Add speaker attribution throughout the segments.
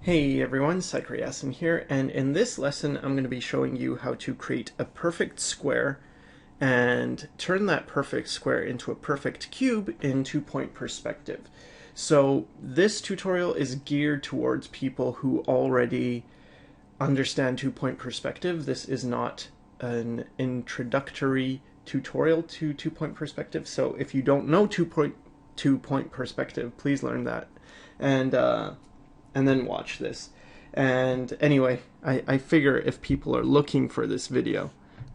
Speaker 1: Hey everyone, Yasin here, and in this lesson I'm going to be showing you how to create a perfect square and turn that perfect square into a perfect cube in two-point perspective. So this tutorial is geared towards people who already understand two-point perspective. This is not an introductory tutorial to two-point perspective, so if you don't know two-point perspective, please learn that. And then watch this. And anyway, I figure if people are looking for this video,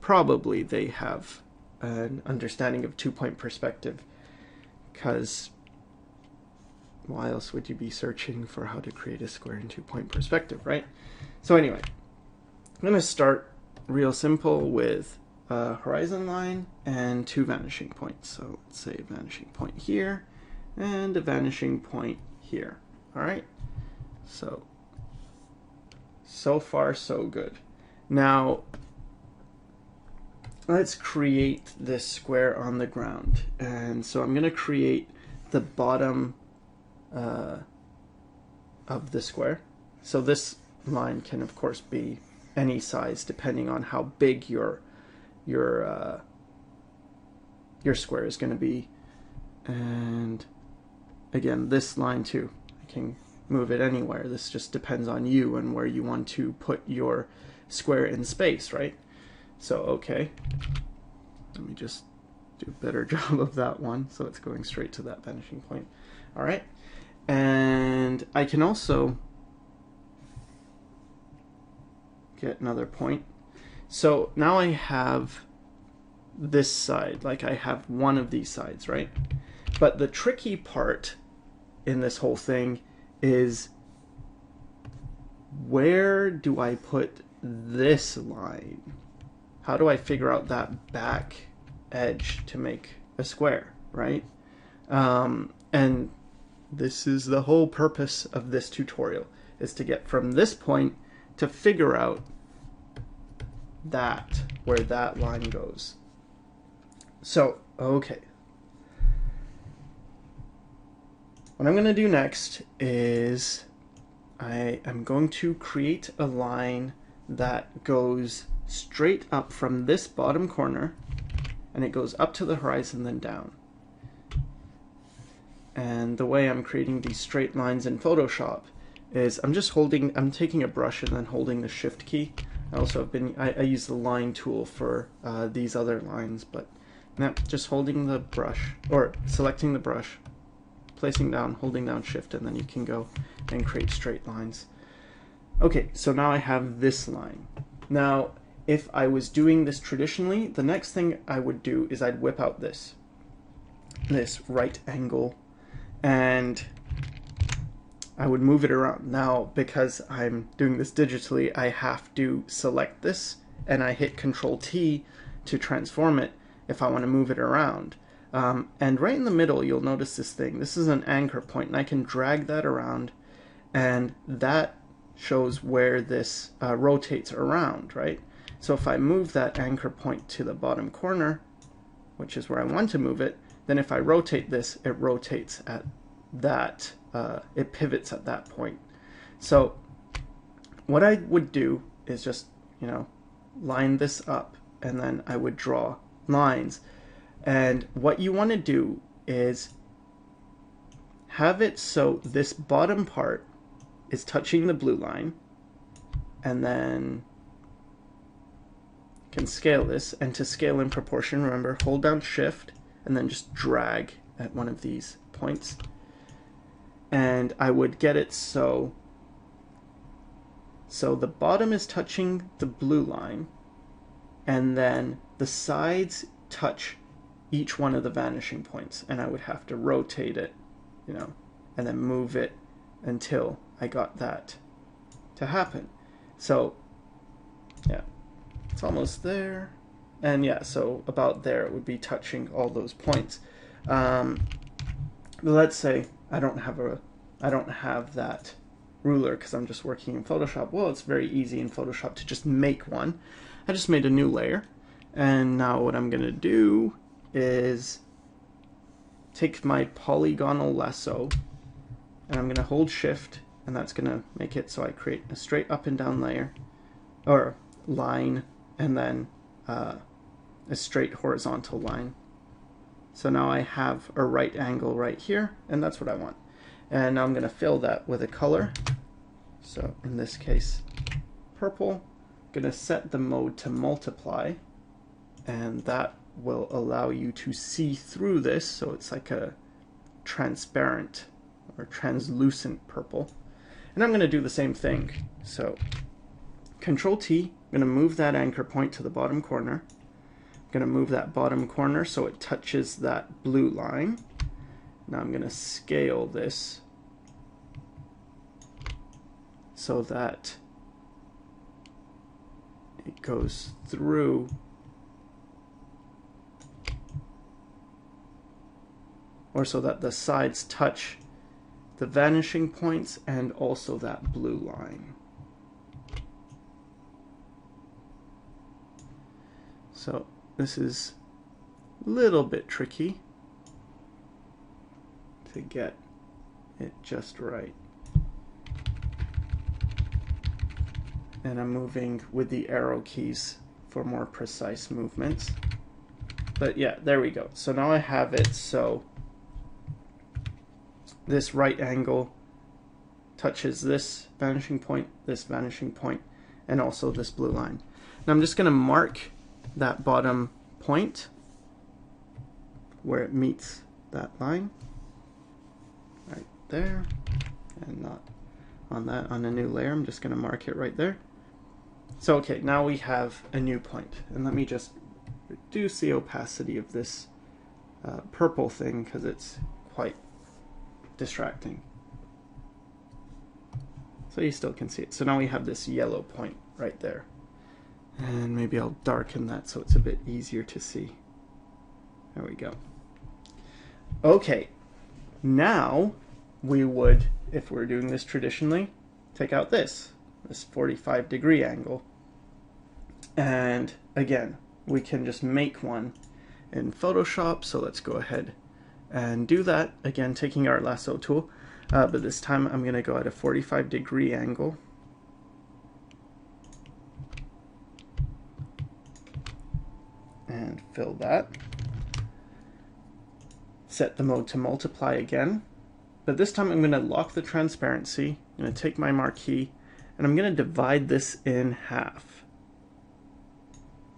Speaker 1: probably they have an understanding of two-point perspective, because why else would you be searching for how to create a square in two-point perspective, right? So anyway, I'm going to start real simple with a horizon line and two vanishing points. So let's say a vanishing point here and a vanishing point here. All right. So far so good. Now let's create this square on the ground, and so I'm going to create the bottom of the square. So this line can of course be any size depending on how big your square is going to be. And again, this line too, I can move it anywhere. This just depends on you and where you want to put your square in space, right? So okay, let me just do a better job of that one so it's going straight to that vanishing point. All right, and I can also get another point. So now I have this side, like I have one of these sides, right? But the tricky part in this whole thing is, where do I put this line? How do I figure out that back edge to make a square, right? And this is the whole purpose of this tutorial, is to get from this point to figure out that, where that line goes. So, okay. What I'm going to do next is I am going to create a line that goes straight up from this bottom corner, and it goes up to the horizon, then down. And the way I'm creating these straight lines in Photoshop is I'm taking a brush and then holding the shift key. I use the line tool for these other lines, but now just holding the brush, or selecting the brush, placing down, holding down shift, and then you can go and create straight lines. Okay, so now I have this line. Now, if I was doing this traditionally, the next thing I would do is I'd whip out this right angle, and I would move it around. Now, because I'm doing this digitally, I have to select this, and I hit Control T to transform it if I want to move it around. And right in the middle, you'll notice this thing. This is an anchor point, and I can drag that around, and that shows where this rotates around, right? So if I move that anchor point to the bottom corner, which is where I want to move it, then if I rotate this, it rotates at that, it pivots at that point. So what I would do is just, line this up, and then I would draw lines. And what you want to do is have it so this bottom part is touching the blue line, and then you can scale this. And to scale in proportion, remember, hold down shift and then just drag at one of these points. And I would get it so the bottom is touching the blue line, and then the sides touch each one of the vanishing points, and I would have to rotate it, and then move it until I got that to happen. So yeah, it's almost there, and yeah, so about there it would be touching all those points. But let's say I don't have that ruler because I'm just working in Photoshop. Well, it's very easy in Photoshop to just make one. I just made a new layer, and now what I'm gonna do is take my polygonal lasso, and I'm going to hold shift and that's going to make it so I create a straight up and down layer, or line, and then a straight horizontal line. So now I have a right angle right here, and that's what I want. And now I'm going to fill that with a color. So in this case, purple. I'm going to set the mode to multiply, and that will allow you to see through this, so it's like a transparent or translucent purple. And I'm going to do the same thing. So Control T, I'm going to move that anchor point to the bottom corner. I'm going to move that bottom corner so it touches that blue line. Now I'm going to scale this so that it goes through or so that the sides touch the vanishing points and also that blue line. So this is a little bit tricky to get it just right. And I'm moving with the arrow keys for more precise movements. But yeah, there we go. So now I have it so this right angle touches this vanishing point, and also this blue line. Now I'm just going to mark that bottom point where it meets that line, right there, and not on that, on a new layer. I'm just going to mark it right there. So okay, now we have a new point, and let me just reduce the opacity of this purple thing because it's quite distracting. So you still can see it. So now we have this yellow point right there. And maybe I'll darken that so it's a bit easier to see. There we go. Okay, now we would, if we're doing this traditionally, take out this 45-degree angle. And again, we can just make one in Photoshop, so let's go ahead and do that, again taking our lasso tool, but this time I'm going to go at a 45-degree angle. And fill that. Set the mode to multiply again, but this time I'm going to lock the transparency. I'm going to take my marquee, and I'm going to divide this in half.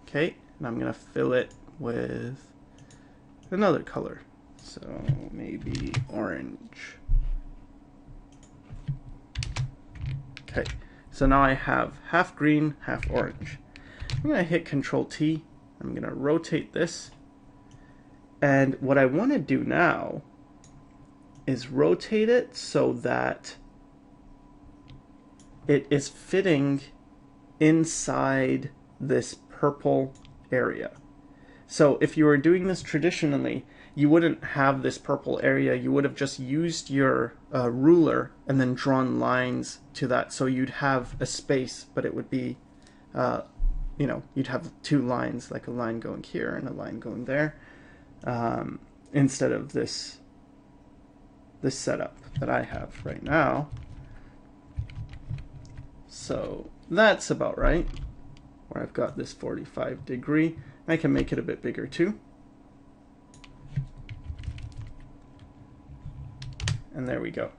Speaker 1: Okay, and I'm going to fill it with another color. So maybe orange. Okay, so now I have half green, half orange. I'm going to hit Control T. I'm going to rotate this. And what I want to do now is rotate it so that it is fitting inside this purple area. So if you were doing this traditionally, you wouldn't have this purple area. You would have just used your ruler and then drawn lines to that. So you'd have a space, but it would be, you know, you'd have two lines, like a line going here and a line going there, instead of this setup that I have right now. So that's about right, where I've got this 45-degree. I can make it a bit bigger too. And there we go.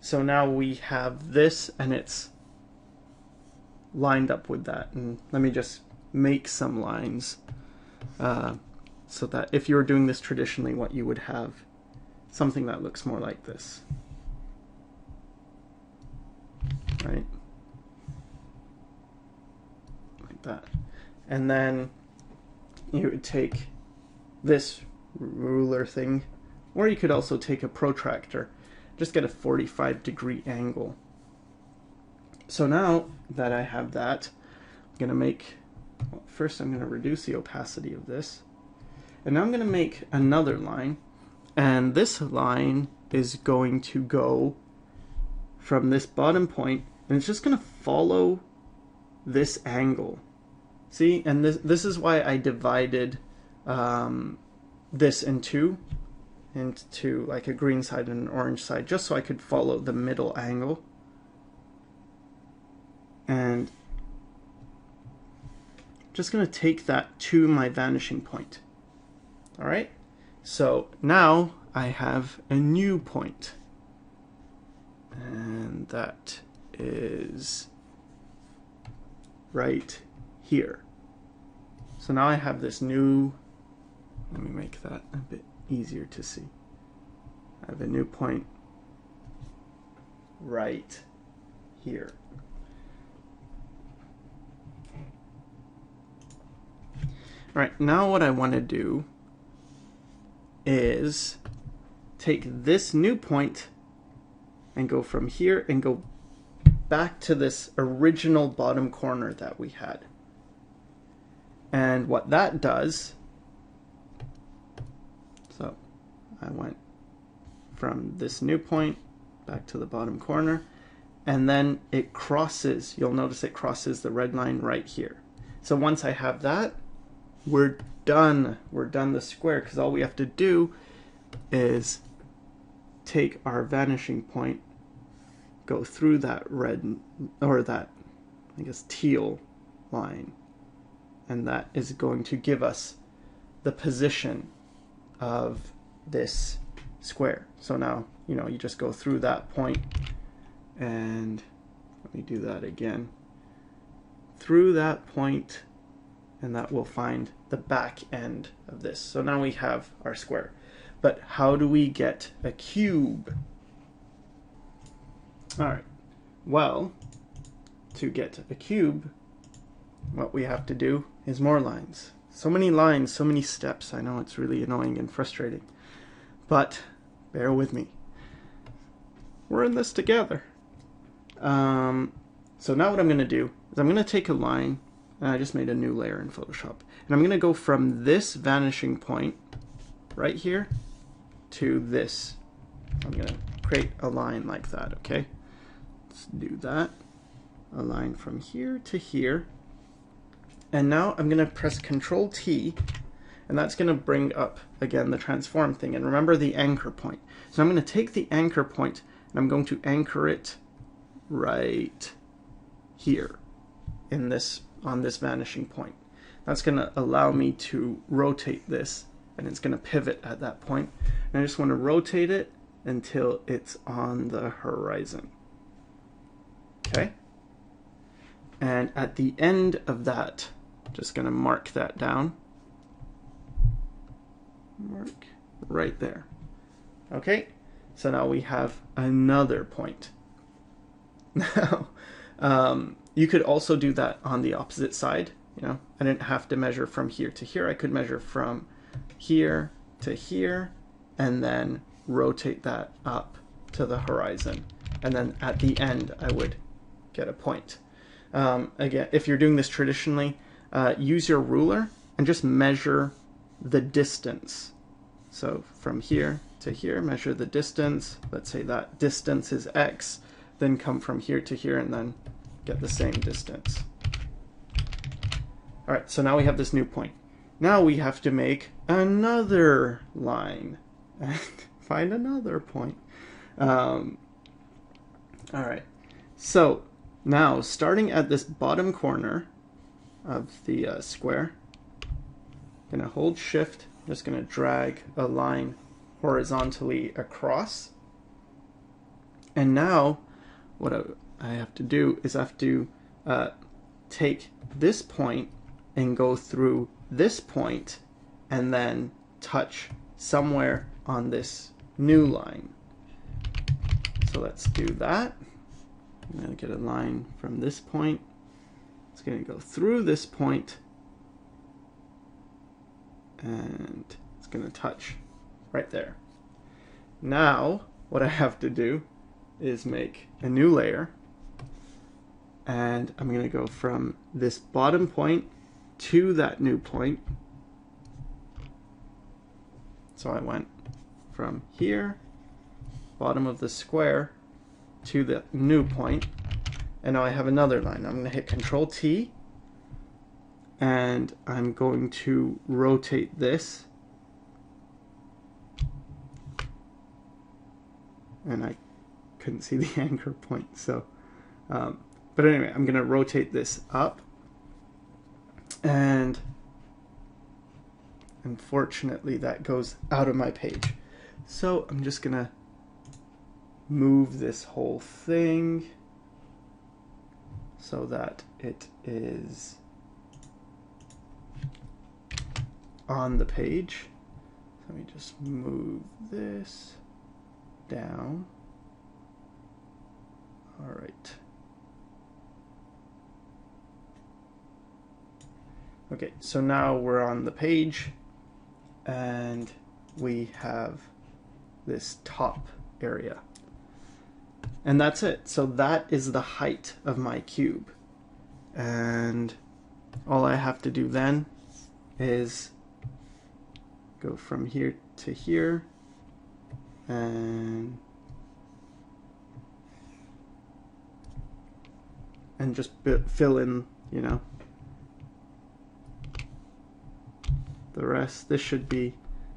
Speaker 1: So now we have this, and it's lined up with that. And let me just make some lines so that if you were doing this traditionally, what you would have something that looks more like this, right? Like that. And then you would take this ruler thing, or you could also take a protractor. Just get a 45-degree angle. So now that I have that, I'm going to make, well, first I'm going to reduce the opacity of this. And now I'm going to make another line. And this line is going to go from this bottom point, and it's just going to follow this angle. See, and this is why I divided this into like a green side and an orange side, just so I could follow the middle angle. And just going to take that to my vanishing point. All right, so now I have a new point, and that is right here. So now I have this new, let me make that a bit easier to see. I have a new point right here. All right, now what I want to do is take this new point and go from here and go back to this original bottom corner that we had. And what that does, so I went from this new point back to the bottom corner, and then it crosses, you'll notice it crosses the red line right here. So once I have that, we're done. We're done the square, because all we have to do is take our vanishing point, go through that red, or that, I guess, teal line, and that is going to give us the position of this square. So now, you know, you just go through that point, and let me do that again. Through that point, and that will find the back end of this. So now we have our square. But how do we get a cube? All right, well, to get a cube, what we have to do is more lines. So many lines, so many steps. I know it's really annoying and frustrating, but bear with me. We're in this together. So now what I'm gonna do is I'm gonna take a line, and I just made a new layer in Photoshop, and I'm gonna go from this vanishing point right here to this. I'm gonna create a line like that, okay? Let's do that. A line from here to here. And now I'm gonna press Control T, and that's gonna bring up, again, the transform thing. And remember the anchor point. So I'm gonna take the anchor point, and I'm going to anchor it right here in this, on this vanishing point. That's gonna allow me to rotate this, and it's gonna pivot at that point. And I just wanna rotate it until it's on the horizon. Okay? And at the end of that, just gonna mark that down. Mark right there. Okay, so now we have another point. Now, you could also do that on the opposite side. You know, I didn't have to measure from here to here. I could measure from here to here, and then rotate that up to the horizon. And then at the end, I would get a point. Again, if you're doing this traditionally, use your ruler and just measure the distance. So from here to here, measure the distance. Let's say that distance is X, then come from here to here and then get the same distance. All right, so now we have this new point. Now we have to make another line and find another point. All right, so now starting at this bottom corner of the square, I'm gonna hold Shift, I'm just gonna drag a line horizontally across. And now what I have to do is I have to take this point and go through this point and then touch somewhere on this new line. So let's do that. I'm going to get a line from this point. It's going to go through this point, and it's going to touch right there. Now what I have to do is make a new layer, and I'm going to go from this bottom point to that new point. So I went from here, bottom of the square, to the new point, and now I have another line. I'm going to hit Control T, and I'm going to rotate this, and I couldn't see the anchor point, so But anyway, I'm going to rotate this up. And unfortunately, that goes out of my page. So I'm just going to move this whole thing so that it is on the page. Let me just move this down. All right. Okay, so now we're on the page and we have this top area. And that's it. So that is the height of my cube. And all I have to do then is go from here to here and just fill in, you know, the rest. This should be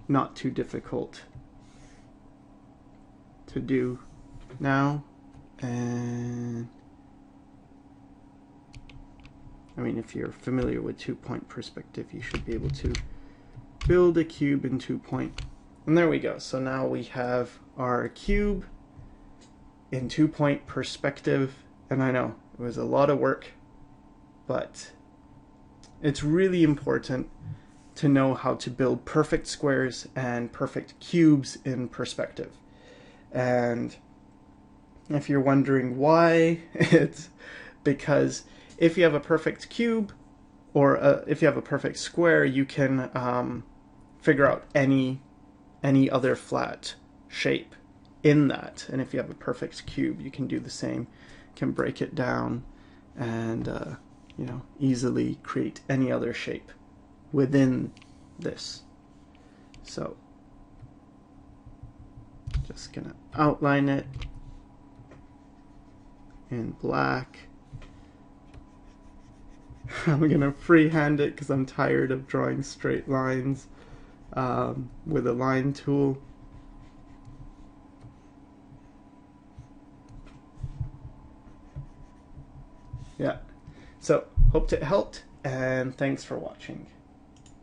Speaker 1: not too difficult to do now. And I mean, if you're familiar with 2-point perspective, you should be able to build a cube in 2-point. And there we go. So now we have our cube in 2-point perspective. And I know it was a lot of work, but it's really important to know how to build perfect squares and perfect cubes in perspective. And if you're wondering why, it's because if you have a perfect cube or if you have a perfect square, you can figure out any other flat shape in that. And if you have a perfect cube, you can do the same. You can break it down and you know, easily create any other shape within this. So just gonna outline it in black. I'm gonna freehand it because I'm tired of drawing straight lines with a line tool. Yeah, so hope it helped, and thanks for watching.